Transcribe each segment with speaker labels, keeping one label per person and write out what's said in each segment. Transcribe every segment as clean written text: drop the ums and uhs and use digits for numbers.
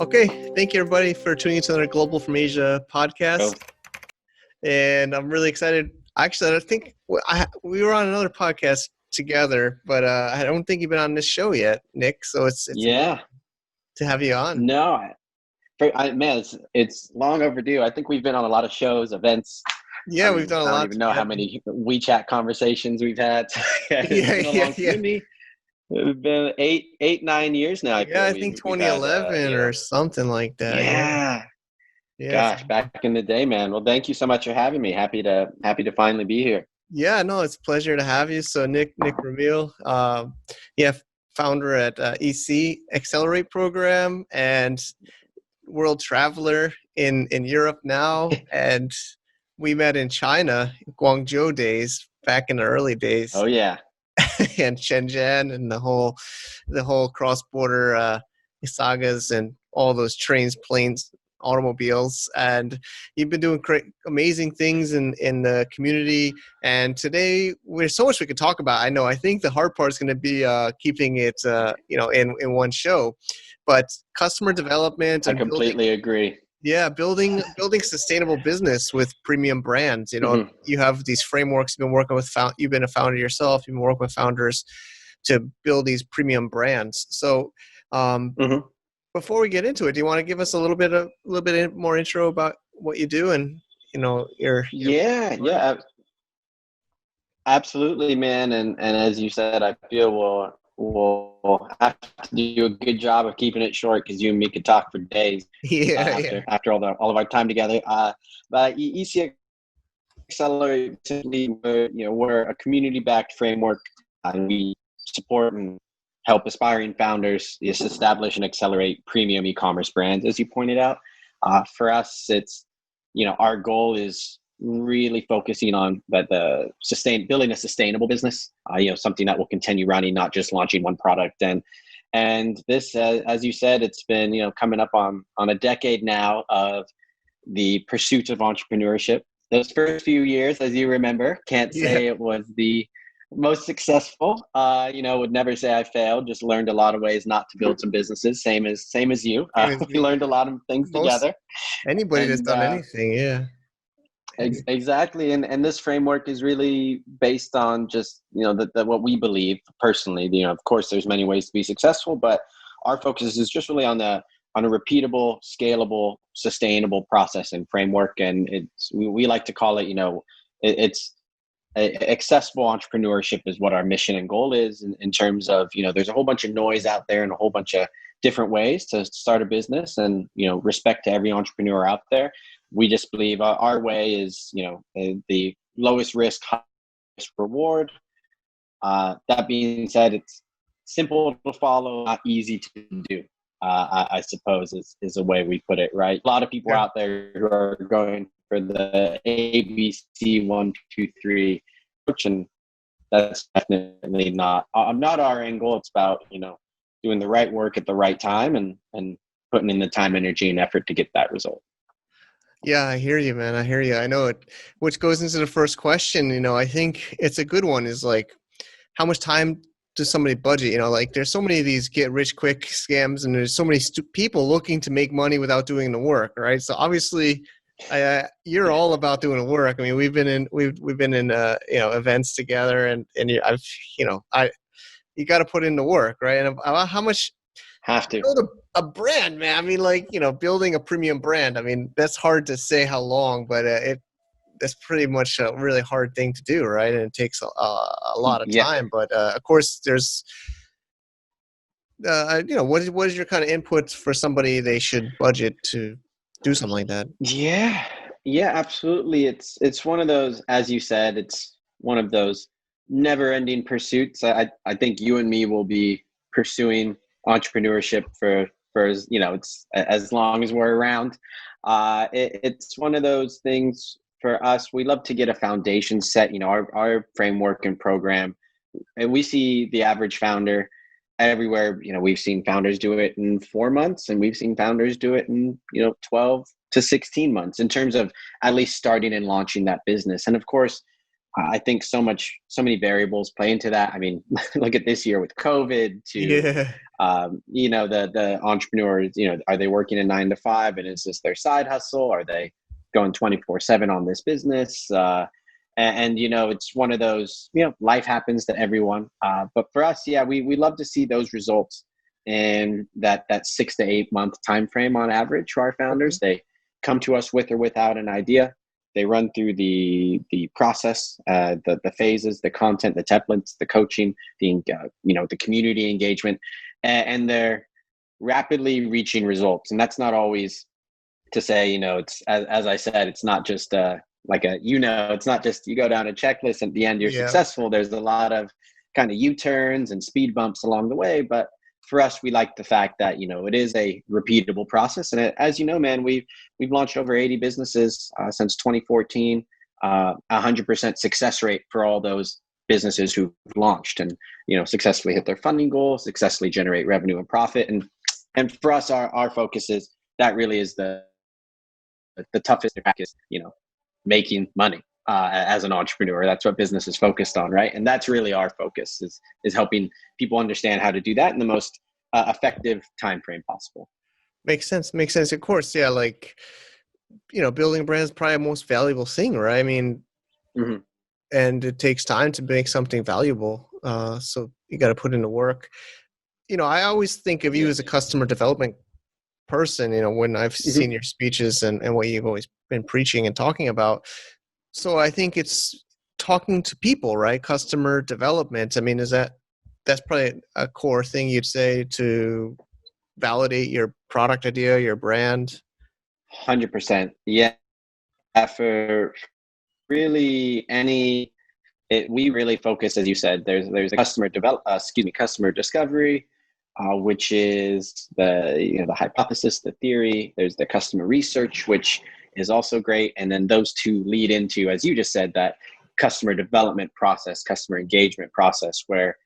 Speaker 1: Okay, thank you everybody for tuning into another Global from Asia podcast. And I'm really excited. Actually, I think we were on another podcast together, but I don't think you've been on this show yet, Nick. So it's to have you on.
Speaker 2: No, man, it's long overdue. I think we've been on a lot of shows, events.
Speaker 1: Yeah, we've done a lot.
Speaker 2: I don't even know how many WeChat conversations we've had.
Speaker 1: Yeah.
Speaker 2: It's been 8, 9 years now.
Speaker 1: I think 2011 or something like that.
Speaker 2: Yeah. Gosh, back in the day, man. Well, thank you so much for having me. Happy to finally be here.
Speaker 1: Yeah, no, it's a pleasure to have you. So Nick Ramil, founder at ECAccelerate program and world traveler in Europe now. And we met in China, Guangzhou days, back in the early days.
Speaker 2: Oh yeah.
Speaker 1: And Shenzhen and the whole cross-border sagas and all those trains, planes, automobiles. And you've been doing amazing things in the community. And today there's so much we could talk about. I think the hard part is going to be keeping it in one show. But customer development.
Speaker 2: I completely agree.
Speaker 1: Yeah, building sustainable business with premium brands. You have these frameworks. You've been working with you've been a founder yourself. You've been working with founders to build these premium brands. So, before we get into it, do you want to give us a little bit more intro about what you do and your
Speaker 2: yeah, absolutely, man. And as you said, I feel we'll have to do a good job of keeping it short because you and me could talk for days. After all of our time together. But ECAccelerate, we're a community-backed framework, and we support and help aspiring founders establish and accelerate premium e-commerce brands. As you pointed out, for us, it's our goal is really focusing on building a sustainable business, something that will continue running, not just launching one product. And this, as you said, it's been, coming up on a decade now of the pursuit of entrepreneurship. Those first few years, as you remember, can't say it was the most successful. Would never say I failed, just learned a lot of ways not to build some businesses. Same as you. We learned a lot of things together.
Speaker 1: Anybody that's done anything, yeah.
Speaker 2: Exactly, and this framework is really based on just what we believe personally. Of course, there's many ways to be successful, but our focus is just really on a repeatable, scalable, sustainable process and framework. And we like to call it, it's accessible entrepreneurship is what our mission and goal is. In terms of there's a whole bunch of noise out there and a whole bunch of different ways to start a business, and respect to every entrepreneur out there. We just believe our way is, the lowest risk, highest reward. That being said, it's simple to follow, not easy to do. I suppose is a way we put it, right? A lot of people out there who are going for the ABC 1, 2, 3 approach, and that's definitely not our angle. It's about doing the right work at the right time and putting in the time, energy, and effort to get that result.
Speaker 1: Yeah, I hear you, man. I hear you. I know it, which goes into the first question. I think it's a good one, is like, how much time does somebody budget? There's so many of these get rich quick scams, and there's so many people looking to make money without doing the work, right? So obviously, you're all about doing the work. I mean, we've been in events together, and you got to put in the work, right? And how much
Speaker 2: have to
Speaker 1: build a brand, man. I mean, building a premium brand. I mean, that's hard to say how long, but that's pretty much a really hard thing to do, right? And it takes a lot of time. But of course, there's, what is your kind of input for somebody they should budget to do something like that?
Speaker 2: Yeah, absolutely. It's one of those, as you said, it's one of those never-ending pursuits. I think you and me will be pursuing entrepreneurship for it's as long as we're around. It's one of those things for us. We love to get a foundation set, our framework and program, and we see the average founder everywhere. We've seen founders do it in 4 months, and we've seen founders do it in 12 to 16 months in terms of at least starting and launching that business. And of course, I think so many variables play into that. I mean, look at this year with COVID to,
Speaker 1: Yeah.
Speaker 2: the entrepreneurs, are they working a 9 to 5 and is this their side hustle? Are they going 24/7 on this business? It's one of those, life happens to everyone. But for us, yeah, we love to see those results in that 6 to 8 month time frame on average for our
Speaker 1: Okay.
Speaker 2: founders. They come to us with or without an idea. They run through the process, the phases, the content, the templates, the coaching, the community engagement, and they're rapidly reaching results. And that's not always to say, it's as I said, it's not just it's not just you go down a checklist and at the end you're
Speaker 1: Yeah.
Speaker 2: successful. There's a lot of kind of U-turns and speed bumps along the way. But for us, we like the fact that, it is a repeatable process. And as you know, man, we've launched over 80 businesses since 2014, 100% success rate for all those businesses who've launched and, successfully hit their funding goals, successfully generate revenue and profit. And for us, our focus is that really is the toughest track is, making money as an entrepreneur. That's what business is focused on, right? And that's really our focus is helping people understand how to do that in the most effective time frame possible.
Speaker 1: Makes sense. Makes sense. Of course. Yeah. Like, building a brand is probably the most valuable thing, right? I mean,
Speaker 2: Mm-hmm.
Speaker 1: and it takes time to make something valuable. So you got to put in the work. I always think of you
Speaker 2: Yeah.
Speaker 1: as a customer development person, when I've
Speaker 2: Mm-hmm.
Speaker 1: seen your speeches and what you've always been preaching and talking about. So I think it's talking to people, right? Customer development. I mean, that's probably a core thing you'd say to validate your product idea, your brand.
Speaker 2: 100%. Yeah. For really we really focus, as you said, there's a customer discovery, which is the hypothesis, the theory. There's the customer research, which is also great, and then those two lead into, as you just said, that customer development process, customer engagement process, where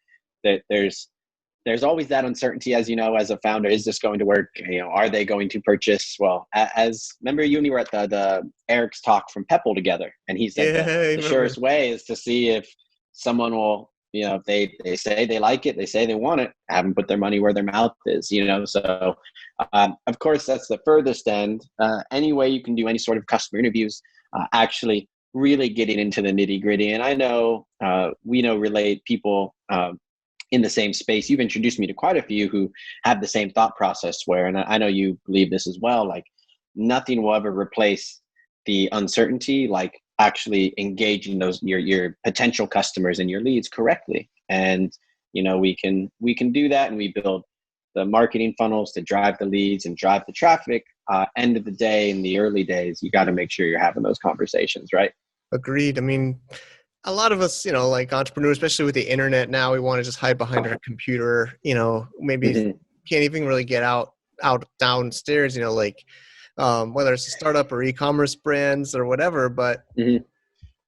Speaker 2: there's always that uncertainty, as you know, as a founder. Is this going to work? Are they going to purchase? Well, as remember, you and me were at the Eric's talk from Pepple together, and he said
Speaker 1: Yeah, I
Speaker 2: the
Speaker 1: remember.
Speaker 2: surest way is to see if someone will, if they say they like it, they say they want it, have them put their money where their mouth is. So of course that's the furthest end. Any way you can do any sort of customer interviews, actually really getting into the nitty gritty. And I know we know relate people. In the same space, you've introduced me to quite a few who have the same thought process where, and I know you believe this as well, like nothing will ever replace the uncertainty, like actually engaging those your potential customers and your leads correctly. And we can do that, and we build the marketing funnels to drive the leads and drive the traffic. End of the day, in the early days, you got to make sure you're having those conversations, right?
Speaker 1: Agreed. I mean, a lot of us, like entrepreneurs, especially with the internet now, we want to just hide behind our computer, maybe
Speaker 2: Mm-hmm.
Speaker 1: can't even really get out downstairs, like whether it's a startup or e-commerce brands or whatever, but
Speaker 2: Mm-hmm.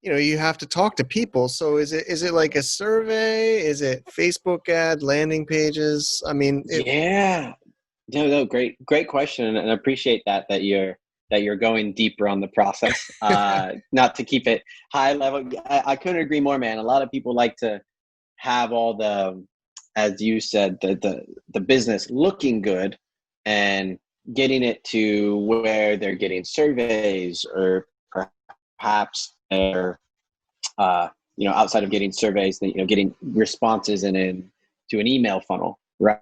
Speaker 1: you have to talk to people. So is it like a survey? Is it Facebook ad, landing pages? I mean,
Speaker 2: Yeah. No, great question, and I appreciate that you're going deeper on the process. Not to keep it high level, I couldn't agree more, man. A lot of people like to have all the, as you said, the business looking good and getting it to where they're getting surveys, or perhaps they're outside of getting surveys, getting responses in to an email funnel, right?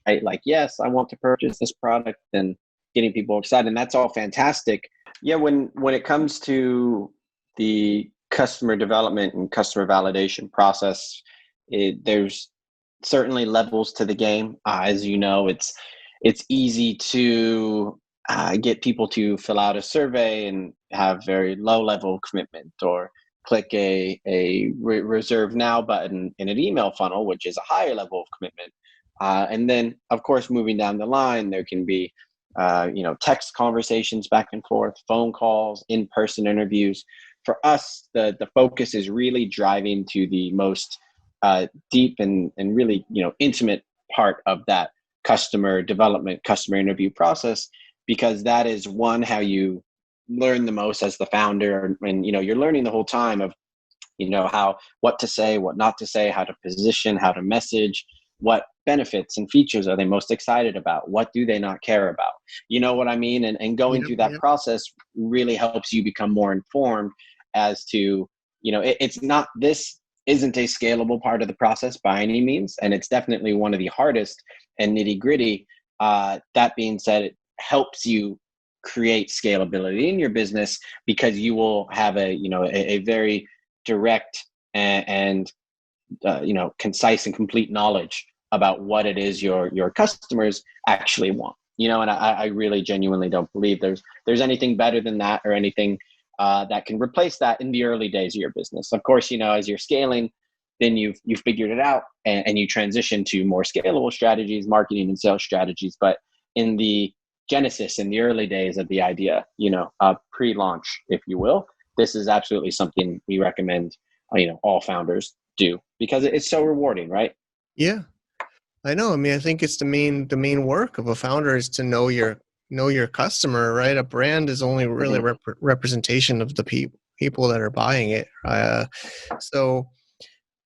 Speaker 2: Right? Like, yes, I want to purchase this product, and getting people excited. And that's all fantastic. Yeah. When it comes to the customer development and customer validation process, there's certainly levels to the game. As you know, it's easy to get people to fill out a survey and have very low level commitment, or click a reserve now button in an email funnel, which is a higher level of commitment. And then, of course, moving down the line, there can be, text conversations back and forth, phone calls, in-person interviews. For us, the focus is really driving to the most deep and really, intimate part of that customer development, customer interview process, because that is one, how you learn the most as the founder. And, you're learning the whole time of what to say, what not to say, how to position, how to message, what benefits and features are they most excited about, what do they not care about, you know what I mean? And going
Speaker 1: Yep,
Speaker 2: through that
Speaker 1: yep.
Speaker 2: process really helps you become more informed as to, it's not, this isn't a scalable part of the process by any means, and it's definitely one of the hardest and nitty gritty. That being said, it helps you create scalability in your business because you will have a very direct and concise and complete knowledge about what it is your customers actually want. And I really genuinely don't believe there's anything better than that, or anything that can replace that in the early days of your business. Of course, as you're scaling, then you've figured it out, and you transition to more scalable strategies, marketing and sales strategies. But in the genesis, in the early days of the idea, pre-launch, if you will, this is absolutely something we recommend, all founders do, because it's so rewarding, right?
Speaker 1: Yeah, I know. I mean, I think it's the main work of a founder is to know your customer, right? A brand is only really
Speaker 2: Mm-hmm.
Speaker 1: representation of the people that are buying it. So,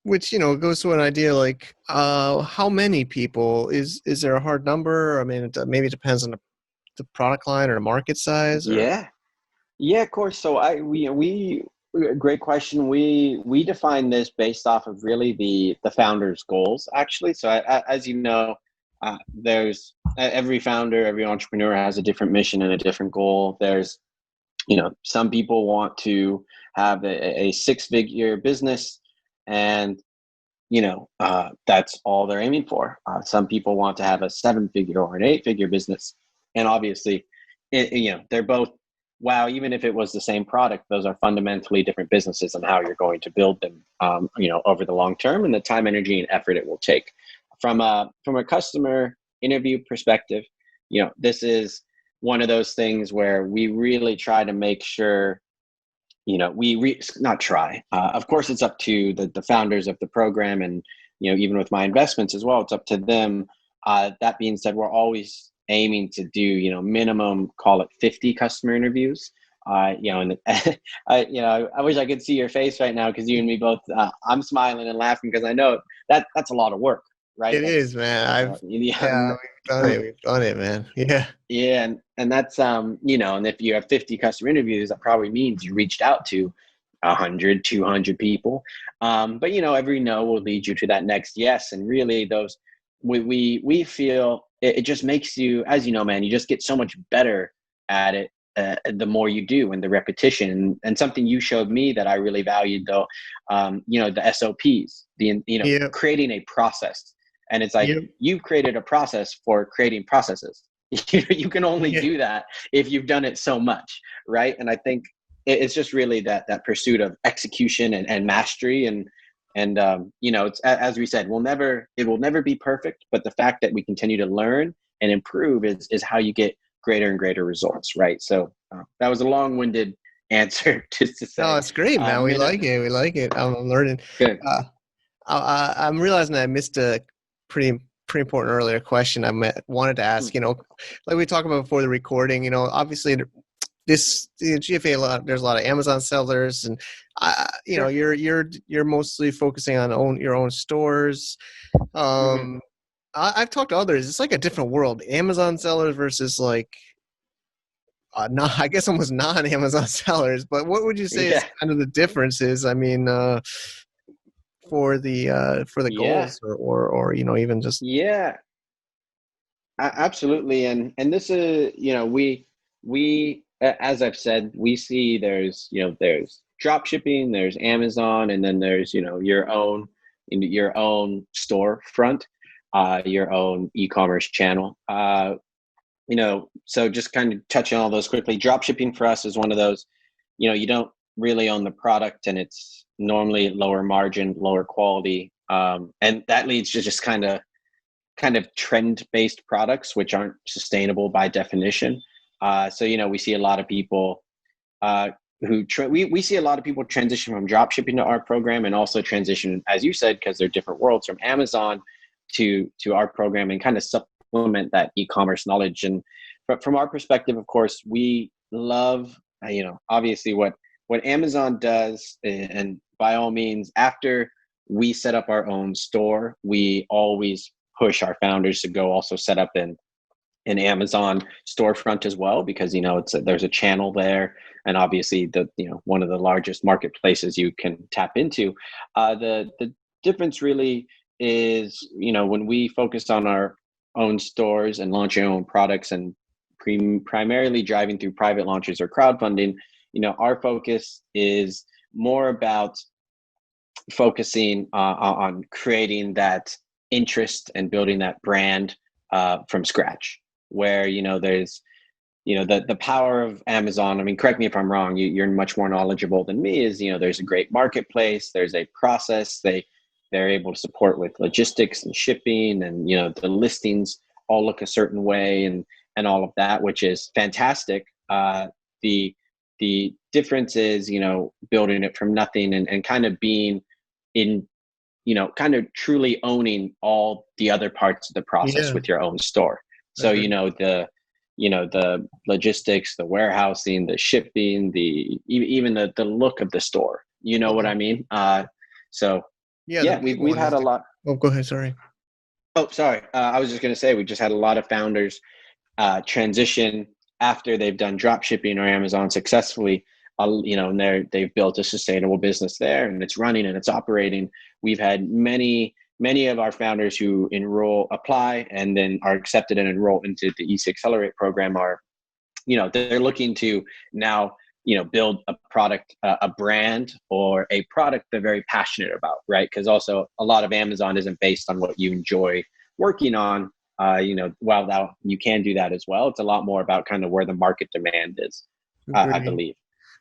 Speaker 1: which goes to an idea like how many people is there a hard number? I mean, maybe it depends on the product line or the market size, or
Speaker 2: Yeah. Yeah, of course. So we great question. We define this based off of really the founder's goals, actually. So as you know, there's every founder, every entrepreneur has a different mission and a different goal. There's, some people want to have a six-figure business, and that's all they're aiming for. Some people want to have a seven-figure or an eight-figure business, and obviously, they're both. Wow, even if it was the same product, those are fundamentally different businesses and how you're going to build them, over the long term, and the time, energy, and effort it will take. From a customer interview perspective, this is one of those things where we really try to make sure, not try. Of course, it's up to the founders of the program, and even with my investments as well, it's up to them. That being said, we're always aiming to do minimum, call it 50 customer interviews. And I wish I could see your face right now, because you and me both. I'm smiling and laughing because I know that's a lot of work, right?
Speaker 1: it is, man. Yeah,
Speaker 2: And,
Speaker 1: we've done it, man. Yeah,
Speaker 2: yeah, and that's and if you have 50 customer interviews, that probably means you reached out to 100, 200 people. But every no will lead you to that next yes. And really those, we feel it just makes you, as you know, man, you just get so much better at it. The more you do, and the repetition, and something you showed me that I really valued, though, the SOPs,
Speaker 1: yep,
Speaker 2: creating a process. And it's like,
Speaker 1: yep,
Speaker 2: you've created a process for creating processes. You can only
Speaker 1: yeah,
Speaker 2: do that if you've done it so much, right? And I think it's just really that pursuit of execution and mastery, and it's, as we said, it will never be perfect, but the fact that we continue to learn and improve is how you get greater and greater results, right? So that was a long-winded answer, just to
Speaker 1: no,
Speaker 2: say,
Speaker 1: it's great, man. We like it. We like it. I'm learning.
Speaker 2: good.
Speaker 1: Uh, I'm realizing I missed a pretty important earlier question wanted to ask. Like we talked about before the recording. Obviously the GFA, there's a lot of Amazon sellers, and
Speaker 2: Sure.
Speaker 1: you're mostly focusing on your own stores.
Speaker 2: Hmm.
Speaker 1: Um, I've talked to others. It's like a different world. Amazon sellers versus like not, I guess almost non-Amazon sellers. But what would you say is
Speaker 2: Yeah.
Speaker 1: kind of the differences? I mean, for the
Speaker 2: Yeah.
Speaker 1: goals, or even just
Speaker 2: Yeah. Absolutely. And this is, as I've said, we see there's drop shipping, there's Amazon, and then there's, your own storefront, your own e-commerce channel. So just kind of touching on all those quickly. Drop shipping for us is one of those, you don't really own the product, and it's normally lower margin, lower quality. And that leads to just kind of trend-based products, which aren't sustainable by definition. So we see a lot of people we see a lot of people transition from drop shipping to our program, and also transition, as you said, because they're different worlds, from Amazon to our program, and kind of supplement that e-commerce knowledge. And from our perspective, of course, we love obviously what Amazon does, and by all means, after we set up our own store, we always push our founders to go also set up an Amazon storefront as well, because there's a channel there, and obviously one of the largest marketplaces you can tap into. The difference really is, when we focus on our own stores and launching our own products and primarily driving through private launches or crowdfunding, our focus is more about focusing on creating that interest and building that brand from scratch, where there's the power of Amazon. I mean, correct me if I'm wrong, you're much more knowledgeable than me, is there's a great marketplace, there's a process, they're able to support with logistics and shipping, and the listings all look a certain way, and all of that, which is fantastic. The difference is building it from nothing, and kind of being in kind of truly owning all the other parts of the process
Speaker 1: Yeah,
Speaker 2: with your own store.
Speaker 1: I
Speaker 2: So
Speaker 1: agree.
Speaker 2: the logistics, the warehousing, the shipping, even the look of the store. You know what
Speaker 1: Yeah.
Speaker 2: I mean? So
Speaker 1: Yeah, the
Speaker 2: yeah,
Speaker 1: big
Speaker 2: we've
Speaker 1: one
Speaker 2: had
Speaker 1: is
Speaker 2: a
Speaker 1: the.
Speaker 2: lot.
Speaker 1: Oh, go ahead. Sorry.
Speaker 2: Oh, sorry. I was just going to say we just had a lot of founders transition after they've done drop shipping or Amazon successfully. And they've built a sustainable business there, and it's running and it's operating. We've had many of our founders who apply, and then are accepted and enroll into the ECAccelerate program are, they're looking to now, build a product, a brand, or a product they're very passionate about, right? Because also a lot of Amazon isn't based on what you enjoy working on. While now you can do that as well, it's a lot more about kind of where the market demand is, I
Speaker 1: Agree.
Speaker 2: believe.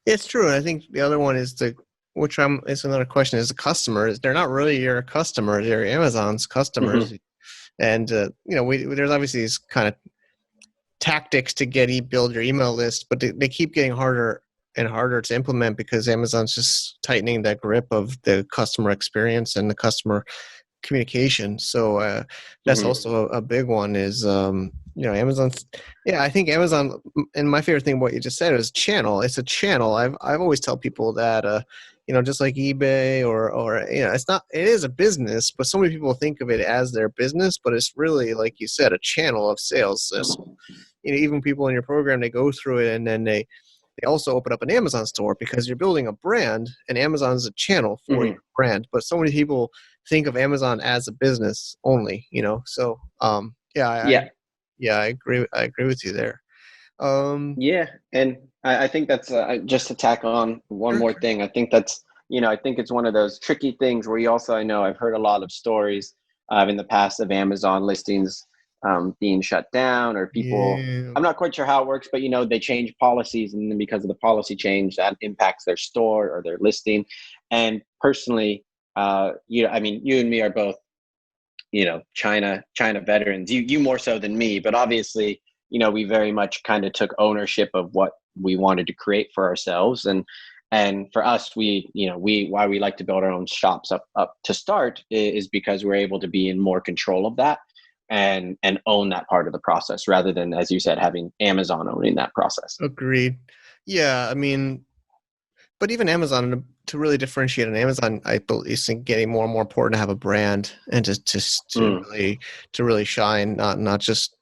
Speaker 1: It's true. And I think the other one is it's another question, is the customers. They're not really your customers. They're Amazon's
Speaker 2: Mm-hmm.
Speaker 1: customers. And, there's obviously these kind of tactics to build your email list, but they keep getting harder and harder to implement because Amazon's just tightening that grip of the customer experience and the customer communication. So that's
Speaker 2: Mm-hmm.
Speaker 1: also a big one, is Amazon. Yeah, I think Amazon, and my favorite thing about what you just said is channel. It's a channel. I've always tell people that just like eBay, or it is a business, but so many people think of it as their business, but it's really, like you said, a channel of sales. So, even people in your program, they go through it, and then they also open up an Amazon store because you're building a brand, and Amazon's a channel for your
Speaker 2: Mm-hmm.
Speaker 1: brand. But so many people think of Amazon as a business only. So yeah,
Speaker 2: Yeah.
Speaker 1: I agree. I agree with you there. Um,
Speaker 2: Yeah, and I think that's just to tack on one
Speaker 1: sure,
Speaker 2: more
Speaker 1: sure.
Speaker 2: thing. I think that's, I think it's one of those tricky things where you also, I know I've heard a lot of stories in the past of Amazon listings being shut down, or people,
Speaker 1: Yeah,
Speaker 2: I'm not quite sure how it works, but they change policies, and then because of the policy change, that impacts their store or their listing. And personally, I mean, you and me are both China veterans, you more so than me, but obviously we very much kind of took ownership of what we wanted to create for ourselves. And for us, we why we like to build our own shops up to start is because we're able to be in more control of that, and own that part of the process, rather than, as you said, having Amazon owning that process.
Speaker 1: agreed. Yeah, I mean, but even Amazon, to really differentiate on Amazon, I believe is getting more and more important to have a brand, and
Speaker 2: Mm,
Speaker 1: to really shine, not just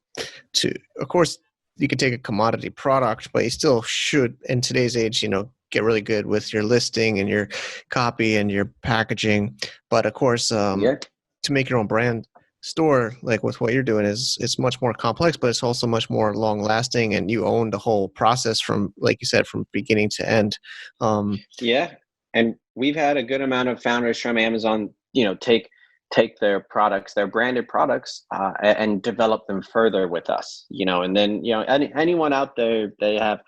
Speaker 1: to, of course, you can take a commodity product, but you still should, in today's age, get really good with your listing and your copy and your packaging. But of course,
Speaker 2: yeah.
Speaker 1: to make your own brand store, like with what you're doing, is it's much more complex, but it's also much more long lasting, and you own the whole process from, like you said, from beginning to end. um,
Speaker 2: Yeah, and we've had a good amount of founders from Amazon, take their products, their branded products, and develop them further with us. And then anyone out there, they have,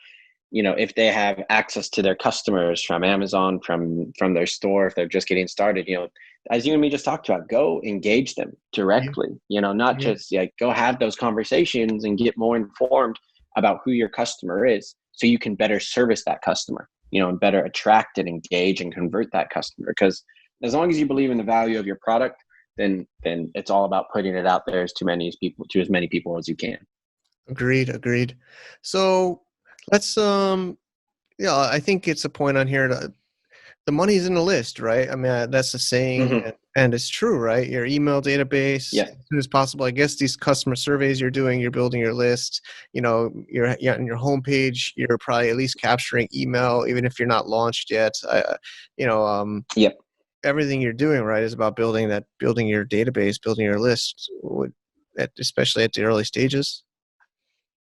Speaker 2: if they have access to their customers from Amazon, from their store, if they're just getting started, as you and me just talked about, go engage them
Speaker 1: yeah,
Speaker 2: directly. Not
Speaker 1: yeah,
Speaker 2: just go have those conversations and get more informed about who your customer is, so you can better service that customer, and better attract and engage and convert that customer. Because as long as you believe in the value of your product, then it's all about putting it out there to as many people as you can.
Speaker 1: agreed. So let's yeah, I think it's a point on here to the money's in the list, right? I mean, that's the saying,
Speaker 2: Mm-hmm.
Speaker 1: and it's true, right? Your email database
Speaker 2: Yeah.
Speaker 1: as soon as possible. I guess these customer surveys you're doing, you're building your list. You know, you're on your homepage. You're probably at least capturing email, even if you're not launched yet. You know,
Speaker 2: Yep.
Speaker 1: everything you're doing, right, is about building your database, building your list, especially at the early stages.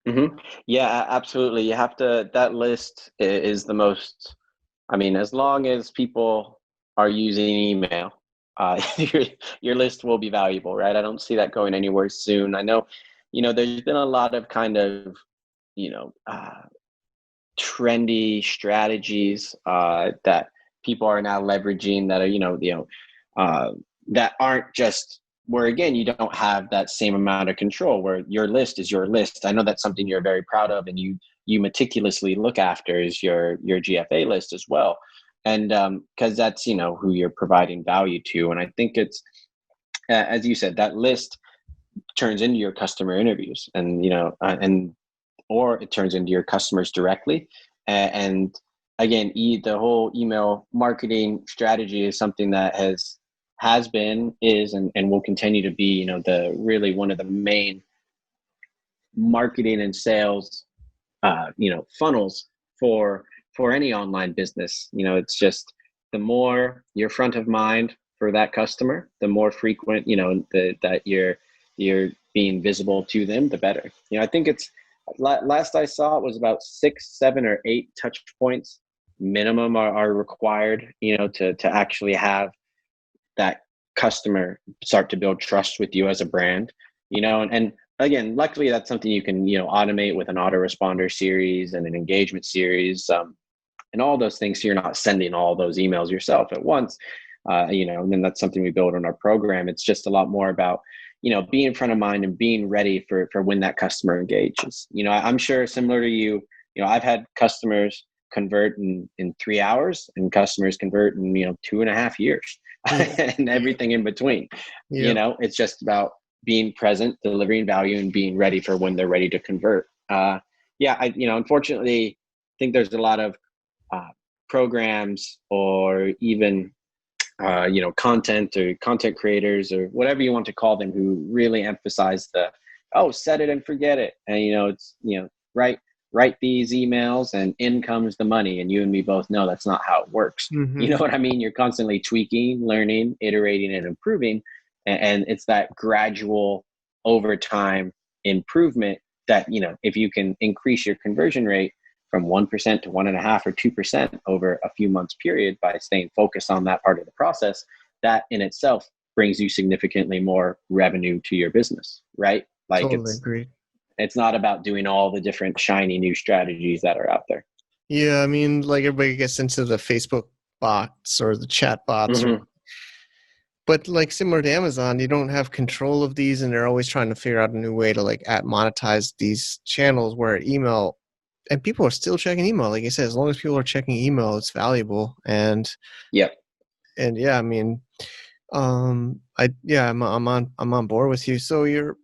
Speaker 2: Mm-hmm. Yeah, absolutely. You have to, that list is the most, I mean, as long as people are using email, your, your list will be valuable, right? I don't see that going anywhere soon. I know, there's been a lot of kind of, you know, trendy strategies that people are now leveraging that are uh, that aren't just where again you don't have that same amount of control where your list is your list. I know that's something you're very proud of and you meticulously look after is your GFA list as well, and because that's who you're providing value to. And I think it's as you said, that list turns into your customer interviews, and and or it turns into your customers directly. And again, the whole email marketing strategy is something that has been, is, and will continue to be, the really one of the main marketing and sales, funnels for any online business. It's just the more you're front of mind for that customer, the more frequent, that you're being visible to them, the better. I think it's last I saw it was about 6, 7, or 8 touch points minimum are required, to actually have that customer start to build trust with you as a brand, and again, luckily that's something you can, automate with an autoresponder series and an engagement series, and all those things. So you're not sending all those emails yourself at once, and then that's something we build in our program. It's just a lot more about, being front of mind and being ready for when that customer engages. I'm sure similar to you, I've had customers convert in 3 hours and customers convert in, 2.5 years
Speaker 1: Yeah.
Speaker 2: and everything in between.
Speaker 1: Yeah.
Speaker 2: It's just about being present, delivering value, and being ready for when they're ready to convert. Yeah, unfortunately, I think there's a lot of programs or even content or content creators or whatever you want to call them who really emphasize the, oh, set it and forget it, and it's write these emails and in comes the money. And you and me both know that's not how it works. You know
Speaker 1: Mm-hmm.
Speaker 2: what I mean? You're constantly tweaking, learning, iterating, and improving, and it's that gradual over time improvement that, if you can increase your conversion rate from 1% to 1.5 or 2% over a few months period by staying focused on that part of the process, that in itself brings you significantly more revenue to your business, right? Like
Speaker 1: Totally
Speaker 2: it's
Speaker 1: agree.
Speaker 2: it's not about doing all the different shiny new strategies that are out there.
Speaker 1: Yeah, I mean, like everybody gets into the Facebook bots or the chat bots,
Speaker 2: Mm-hmm.
Speaker 1: but like similar to Amazon, you don't have control of these, and they're always trying to figure out a new way to like monetize these channels. Where email, and people are still checking email. Like I said, as long as people are checking email, it's valuable.
Speaker 2: Yep.
Speaker 1: And yeah, I mean, I'm on board with you. So you're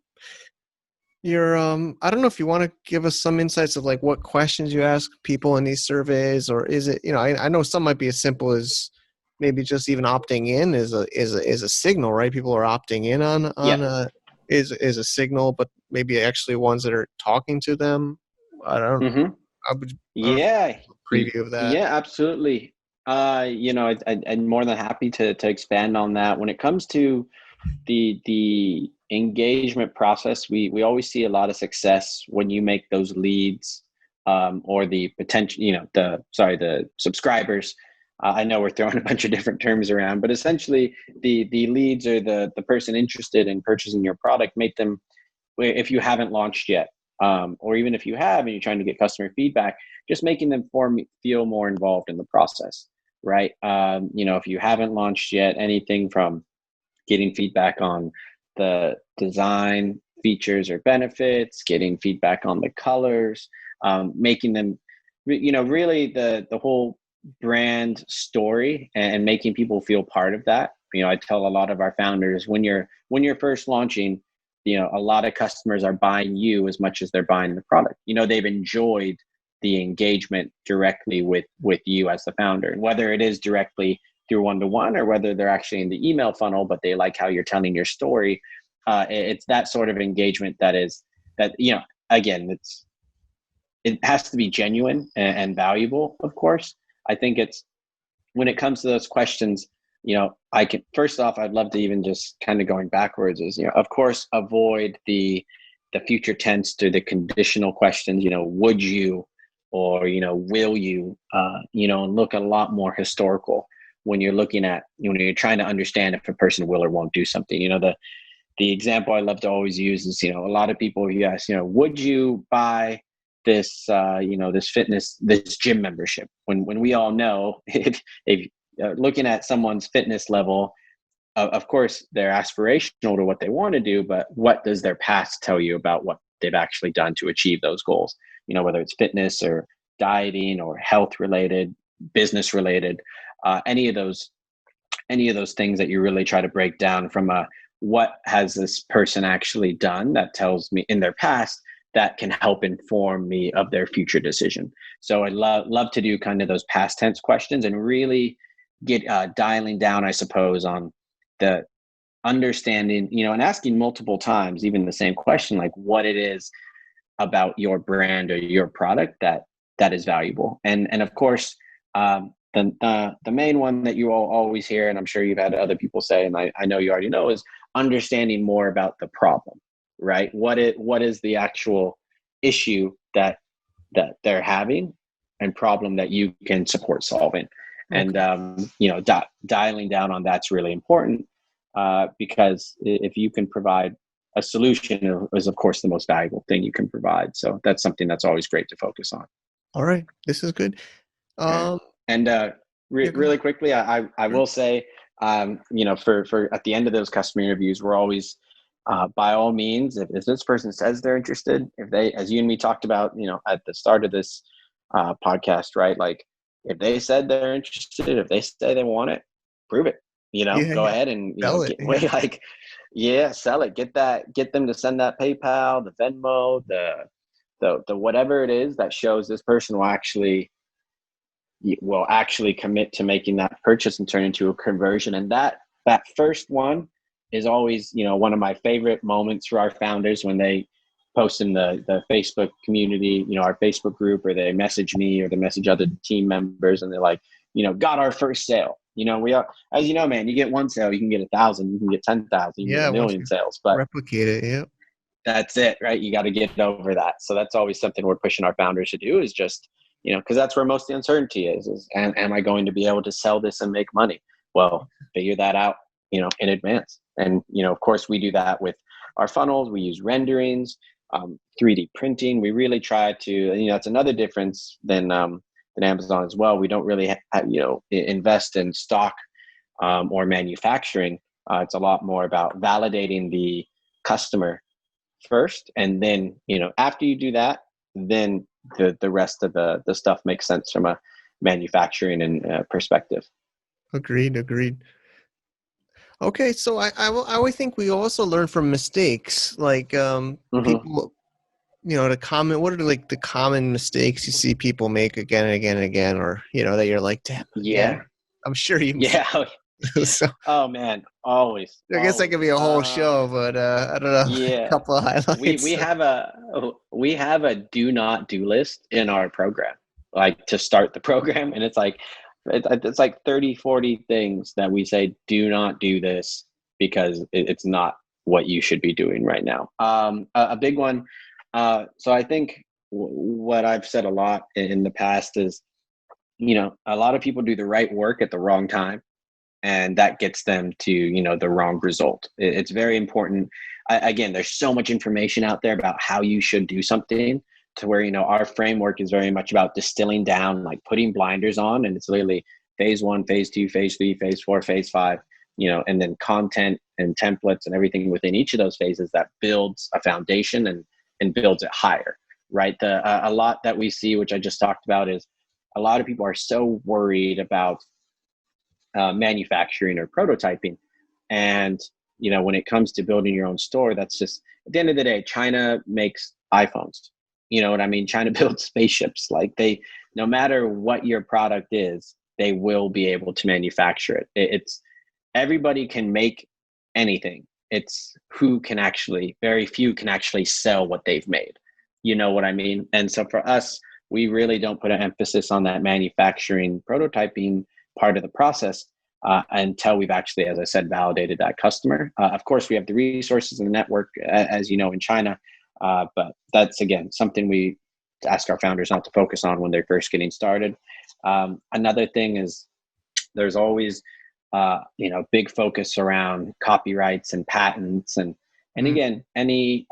Speaker 1: I don't know if you want to give us some insights of like what questions you ask people in these surveys, or is it, I know some might be as simple as maybe just even opting in is a signal, right? People are opting in
Speaker 2: Yeah.
Speaker 1: on is a signal, but maybe actually ones that are talking to them. I don't
Speaker 2: Mm-hmm.
Speaker 1: I don't know,
Speaker 2: Yeah.
Speaker 1: preview of that.
Speaker 2: Yeah, absolutely. I'm more than happy to expand on that. When it comes to the engagement process, we always see a lot of success when you make those leads, or the potential, the subscribers. I know we're throwing a bunch of different terms around, but essentially the leads or the person interested in purchasing your product, make them, if you haven't launched yet, or even if you have and you're trying to get customer feedback, just making them feel more involved in the process, right? If you haven't launched yet, anything from getting feedback on the design features or benefits, getting feedback on the colors, making them, really the whole brand story, and making people feel part of that. I tell a lot of our founders, when you're first launching, a lot of customers are buying you as much as they're buying the product. They've enjoyed the engagement directly with you as the founder, and whether it is directly through one-to-one or whether they're actually in the email funnel, but they like how you're telling your story. It's that sort of engagement that, again, it has to be genuine and valuable, of course. I think it's, when it comes to those questions, I can, first off, I'd love to, even just kind of going backwards, is, of course, avoid the future tense to the conditional questions, would you, or, will you, and look a lot more historical when you're looking at, when you're trying to understand if a person will or won't do something. The example I love to always use is, a lot of people, you ask, would you buy this, this gym membership? When we all know, if looking at someone's fitness level, of course, they're aspirational to what they want to do, but what does their past tell you about what they've actually done to achieve those goals? Whether it's fitness or dieting or health related, business related, any of those things that you really try to break down from what has this person actually done that tells me in their past that can help inform me of their future decision. So I love to do kind of those past tense questions and really get dialing down, I suppose, on the understanding, and asking multiple times, even the same question, like what it is about your brand or your product that is valuable. And of course, the main one that you all always hear, and I'm sure you've had other people say, and I know you already know, is understanding more about the problem, right? What is the actual issue that they're having and problem that you can support solving. Okay. And, dialing down on that's really important, because if you can provide a solution, is of course the most valuable thing you can provide. So that's something that's always great to focus on.
Speaker 1: All right. This is good.
Speaker 2: And really quickly, I will say, for at the end of those customer interviews, we're always, by all means, if this person says they're interested, if they, as you and me talked about, at the start of this podcast, right? Like if they said they're interested, if they say they want it, prove it. Go ahead and
Speaker 1: sell it.
Speaker 2: Sell it. Get them to send that PayPal, the Venmo, the whatever it is that shows this person will actually commit to making that purchase and turn into a conversion. And that first one is always, one of my favorite moments for our founders, when they post in the Facebook community, our Facebook group, or they message me or they message other team members, and they're like, got our first sale. We are, as you know, man, you get one sale, you can get 1,000, you can get 10,000, you can get 1,000,000 sales, but
Speaker 1: replicate it. Yeah.
Speaker 2: That's it, right? You got to get over that. So that's always something we're pushing our founders to do, is just, because that's where most of the uncertainty is, and am I going to be able to sell this and make money? Well, figure that out, in advance. And, of course, we do that with our funnels. We use renderings, 3D printing. We really try to, it's another difference than Amazon as well. We don't really, invest in stock or manufacturing. It's a lot more about validating the customer first. And then, after you do that, then the rest of the stuff makes sense from a manufacturing and perspective.
Speaker 1: Agreed. Okay, so I would think we also learn from mistakes, like people, the common, what are like the common mistakes you see people make again and again and again, or that you're like, damn, yeah, I'm sure you.
Speaker 2: Yeah. So, oh man, always.
Speaker 1: I guess that could be a whole show, but I don't know. Yeah, a couple of highlights.
Speaker 2: We have a do not do list in our program, like to start the program, and it's like 30, 40 things that we say, do not do this because it's not what you should be doing right now. A big one. So I think what I've said a lot in the past is, a lot of people do the right work at the wrong time, and that gets them to, the wrong result. It's very important. Again, there's so much information out there about how you should do something, to where, our framework is very much about distilling down, like putting blinders on, and it's literally phase 1, phase 2, phase 3, phase 4, phase 5, and then content and templates and everything within each of those phases that builds a foundation and builds it higher, right? A lot that we see, which I just talked about, is a lot of people are so worried about manufacturing or prototyping. And, when it comes to building your own store, that's just, at the end of the day, China makes iPhones. you know what I mean, trying to build spaceships. Like no matter what your product is, they will be able to manufacture it. It's everybody can make anything. It's very few can actually sell what they've made. You know what I mean? And so for us, we really don't put an emphasis on that manufacturing prototyping part of the process until we've actually, as I said, validated that customer. Of course, we have the resources and the network, as you know, in China. But that's, again, something we ask our founders not to focus on when they're first getting started. Another thing is there's always, big focus around copyrights and patents. And
Speaker 1: Mm,
Speaker 2: again,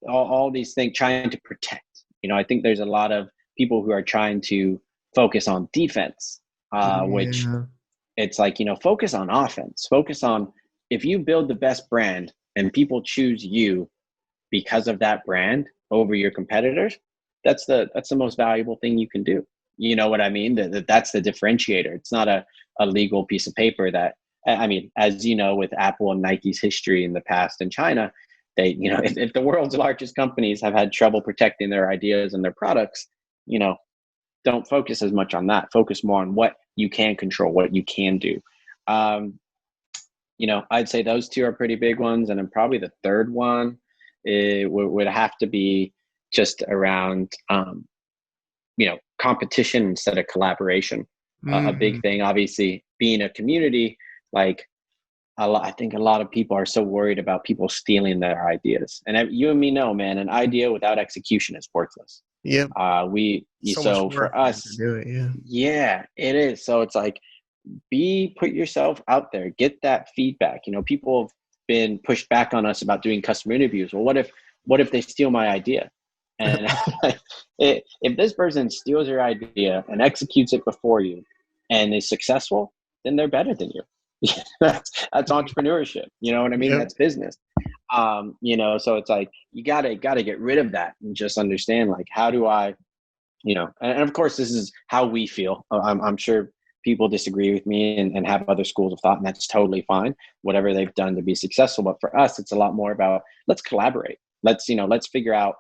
Speaker 2: all these things trying to protect. I think there's a lot of people who are trying to focus on defense, which
Speaker 1: yeah.
Speaker 2: it's like, focus on offense. Focus on, if you build the best brand and people choose you because of that brand over your competitors, that's the most valuable thing you can do. You know what I mean? That's the differentiator. It's not a legal piece of paper that, I mean, as you know, with Apple and Nike's history in the past in China, they, if the world's largest companies have had trouble protecting their ideas and their products, don't focus as much on that. Focus more on what you can control, what you can do. Um, I'd say those two are pretty big ones. And then probably the third one would have to be just around, competition instead of collaboration. A big
Speaker 1: Mhm.
Speaker 2: thing, obviously, being a community, like I think a lot of people are so worried about people stealing their ideas. And you and me know, man, an idea without execution is worthless.
Speaker 1: Yep. So much
Speaker 2: So
Speaker 1: work,
Speaker 2: for
Speaker 1: man, to
Speaker 2: us,
Speaker 1: do it. Yeah.
Speaker 2: yeah, it is. So it's like, put yourself out there, get that feedback. People have been pushed back on us about doing customer interviews. Well, what if they steal my idea? And if this person steals your idea and executes it before you and is successful, then they're better than you. That's entrepreneurship. You know what I mean?
Speaker 1: Yep.
Speaker 2: That's business. So it's like, you gotta get rid of that and just understand, like, how do I, and of course this is how we feel. I'm sure people disagree with me and have other schools of thought, and that's totally fine, whatever they've done to be successful. But for us, it's a lot more about, let's collaborate. Let's figure out,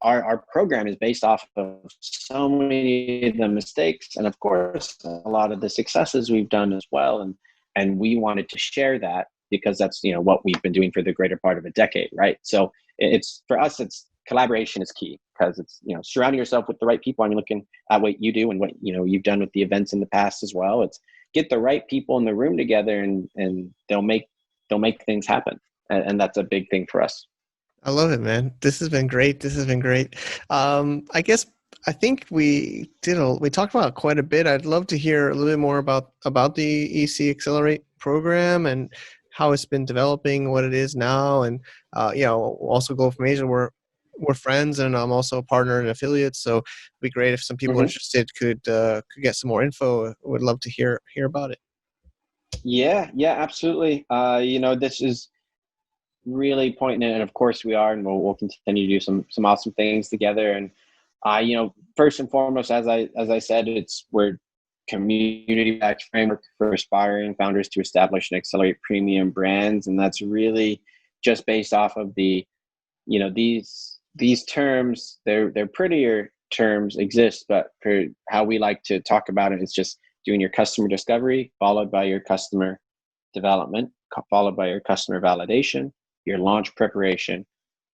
Speaker 2: our program is based off of so many of the mistakes and of course a lot of the successes we've done as well. And we wanted to share that because that's, what we've been doing for the greater part of a decade. Right. So it's, for us, it's collaboration is key, because it's, surrounding yourself with the right people. I'm looking at what you do and what, you've done with the events in the past as well. It's get the right people in the room together, and they'll make things happen. And that's a big thing for us.
Speaker 1: I love it, man. This has been great. This has been great. I guess I think we talked about it quite a bit. I'd love to hear a little bit more about the ECAccelerate program and how it's been developing, what it is now, and also Go from Asia. We're friends, and I'm also a partner and affiliate. So it'd be great if some people
Speaker 2: Mm-hmm.
Speaker 1: interested could get some more info. Would love to hear about it.
Speaker 2: Yeah, yeah, absolutely. This is really pointing, and of course we are, and we'll continue to do some awesome things together. And first and foremost, as I said, we're community-backed framework for aspiring founders to establish and accelerate premium brands, and that's really just based off of these terms. They're prettier terms exist, but for how we like to talk about it, it's just doing your customer discovery, followed by your customer development, followed by your customer validation, your launch preparation,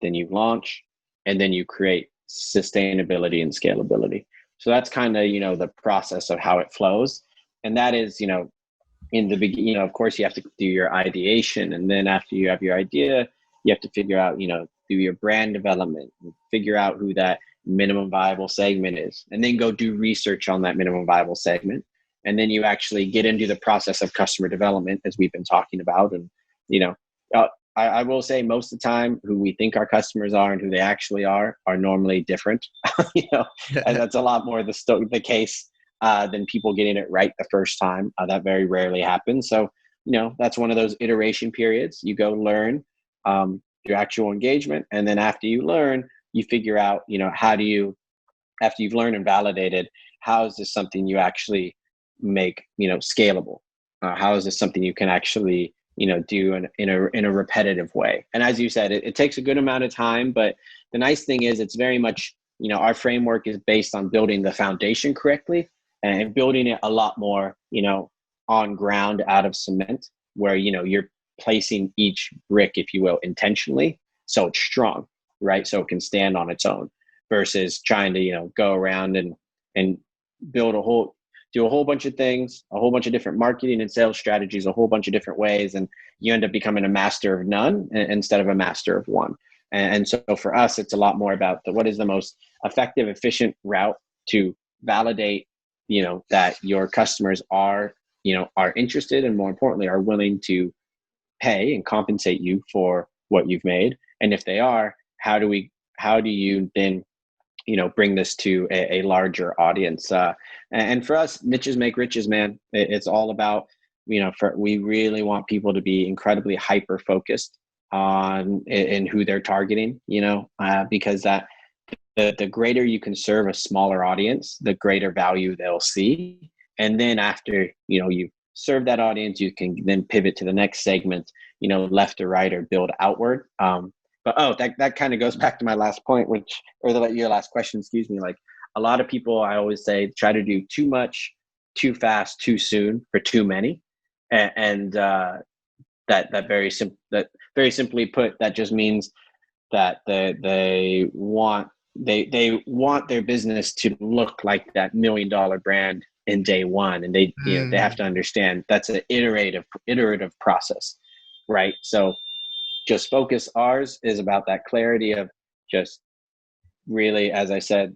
Speaker 2: then you launch, and then you create sustainability and scalability. So that's kind of, the process of how it flows. And that is, in the beginning, of course, you have to do your ideation. And then after you have your idea, you have to figure out, do your brand development, figure out who that minimum viable segment is, and then go do research on that minimum viable segment. And then you actually get into the process of customer development, as we've been talking about. And, you know, I will say most of the time, who we think our customers are and who they actually are normally different. And that's a lot more the case than people getting it right the first time. That very rarely happens. So, that's one of those iteration periods. You go learn your actual engagement. And then after you learn, you figure out, how do you, after you've learned and validated, how is this something you actually make, scalable? How is this something you can actually, do in a repetitive way? And as you said, it takes a good amount of time, but the nice thing is it's very much our framework is based on building the foundation correctly and building it a lot more, on ground out of cement, where, you're placing each brick, if you will, intentionally. So it's strong, right? So it can stand on its own versus trying to, go around and build do a whole bunch of things, a whole bunch of different marketing and sales strategies, a whole bunch of different ways. And you end up becoming a master of none instead of a master of one. And so for us, it's a lot more about what is the most effective, efficient route to validate, that your customers are interested, and more importantly, are willing to pay and compensate you for what you've made. And if they are, how do you then, bring this to a larger audience? And for us, niches make riches, man. It's all about, we really want people to be incredibly hyper focused on in who they're targeting, because that the greater you can serve a smaller audience, the greater value they'll see. And then after, you serve that audience, you can then pivot to the next segment, left or right, or build outward. But that kind of goes back to my last point, your last question, excuse me. Like, a lot of people, I always say, try to do too much, too fast, too soon for too many. And that very simply put, that just means that they want their business to look like that $1 million brand in day one, and they have to understand that's an iterative process, right? So just focus. Ours is about that clarity of just really, as I said,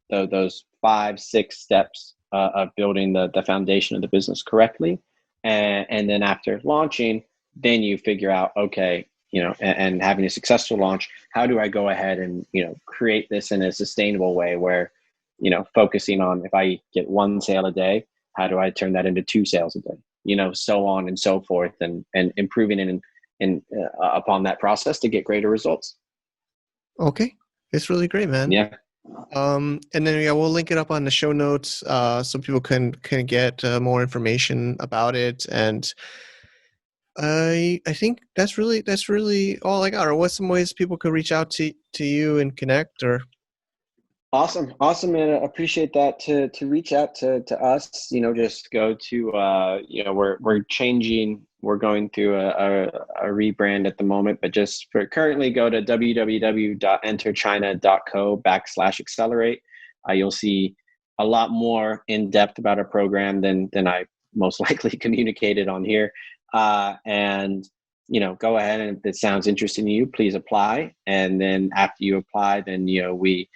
Speaker 2: those 5-6 steps of building the foundation of the business correctly, and then after launching, then you figure out, okay, and having a successful launch, how do I go ahead and, create this in a sustainable way where, focusing on, if I get 1 sale a day, how do I turn that into 2 sales a day, so on and so forth, and improving upon that process to get greater results.
Speaker 1: Okay. It's really great, man.
Speaker 2: Yeah.
Speaker 1: And then we'll link it up on the show notes, so people can get more information about it. And I think that's really all I got. Or what's some ways people could reach out to you and connect? Or
Speaker 2: Awesome. And I appreciate that. To reach out to us, just go to, we're going through a rebrand at the moment, but just for currently, go to www.enterchina.co/accelerate. You'll see a lot more in depth about our program than I most likely communicated on here. And go ahead, and if it sounds interesting to you, please apply. And then after you apply, then, we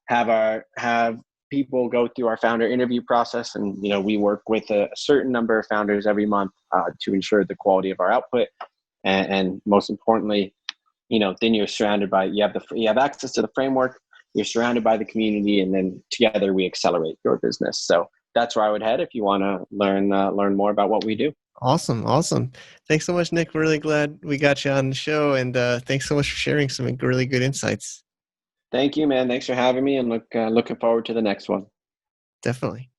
Speaker 2: have people go through our founder interview process, and we work with a certain number of founders every month to ensure the quality of our output, and most importantly, then you're surrounded by you have access to the framework, you're surrounded by the community, and then together we accelerate your business. So that's where I would head if you want to learn more about what we do.
Speaker 1: Awesome. Thanks so much, Nick. We're really glad we got you on the show, and thanks so much for sharing some really good insights.
Speaker 2: Thank you, man. Thanks for having me, and looking forward to the next one.
Speaker 1: Definitely.